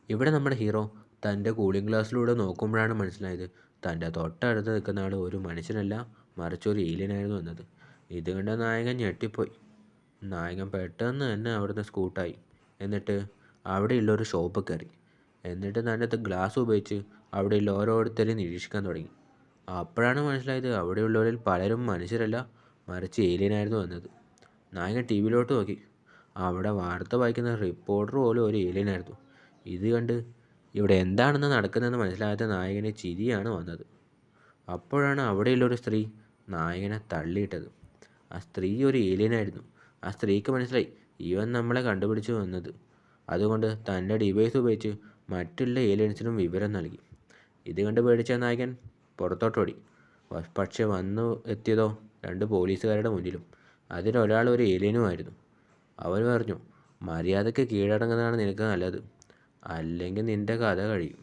ഇവിടെ നമ്മുടെ ഹീറോ തൻ്റെ കൂളിംഗ് ഗ്ലാസ്സിലൂടെ നോക്കുമ്പോഴാണ് മനസ്സിലായത് തൻ്റെ തൊട്ടടുത്ത് നിൽക്കുന്ന ആൾ ഒരു മനുഷ്യനല്ല, മറിച്ച് ഒരു ഏലിയനായിരുന്നു എന്നത്. ഇത് കണ്ട നായകൻ ഞെട്ടിപ്പോയി. നായകൻ പെട്ടെന്ന് തന്നെ അവിടുന്ന് സ്കൂട്ടായി. എന്നിട്ട് അവിടെയുള്ള ഒരു ഷോപ്പ് കയറി. എന്നിട്ട് തൻ്റെ ഗ്ലാസ് ഉപയോഗിച്ച് അവിടെയുള്ള ഓരോരുത്തരെയും നിരീക്ഷിക്കാൻ തുടങ്ങി. അപ്പോഴാണ് മനസ്സിലായത് അവിടെയുള്ളവരിൽ പലരും മനുഷ്യരല്ല, മറിച്ച് ഏലിയനായിരുന്നു എന്നത്. നായകൻ ടി വിയിലോട്ട് നോക്കി. അവിടെ വാർത്ത വായിക്കുന്ന റിപ്പോർട്ടർ പോലും ഒരു ഏലിയനായിരുന്നു. ഇത് കണ്ട് ഇവിടെ എന്താണെന്ന് നടക്കുന്നതെന്ന് മനസ്സിലാകാത്ത നായകന് ചിരിയാണ് വന്നത്. അപ്പോഴാണ് അവിടെയുള്ളൊരു സ്ത്രീ നായകനെ തള്ളിയിട്ടത്. ആ സ്ത്രീ ഒരു ഏലിയനായിരുന്നു. ആ സ്ത്രീക്ക് മനസ്സിലായി ഇവൻ നമ്മളെ കണ്ടുപിടിച്ചു വന്നത്. അതുകൊണ്ട് തൻ്റെ ഡിവൈസ് ഉപയോഗിച്ച് മറ്റുള്ള ഏലിയൻസിനും വിവരം നൽകി. ഇത് കണ്ട് പേടിച്ച നായകൻ പുറത്തോട്ടോടി. പക്ഷെ വന്നു എത്തിയതോ 2 പോലീസുകാരുടെ മുന്നിലും. അതിലൊരാൾ ഒരു ഏലിയനുമായിരുന്നു. അവർ പറഞ്ഞു, മര്യാദയ്ക്ക് കീഴടങ്ങുന്നതാണ് നിനക്ക് നല്ലത്, അല്ലെങ്കിൽ നിൻ്റെ കഥ കഴിയും.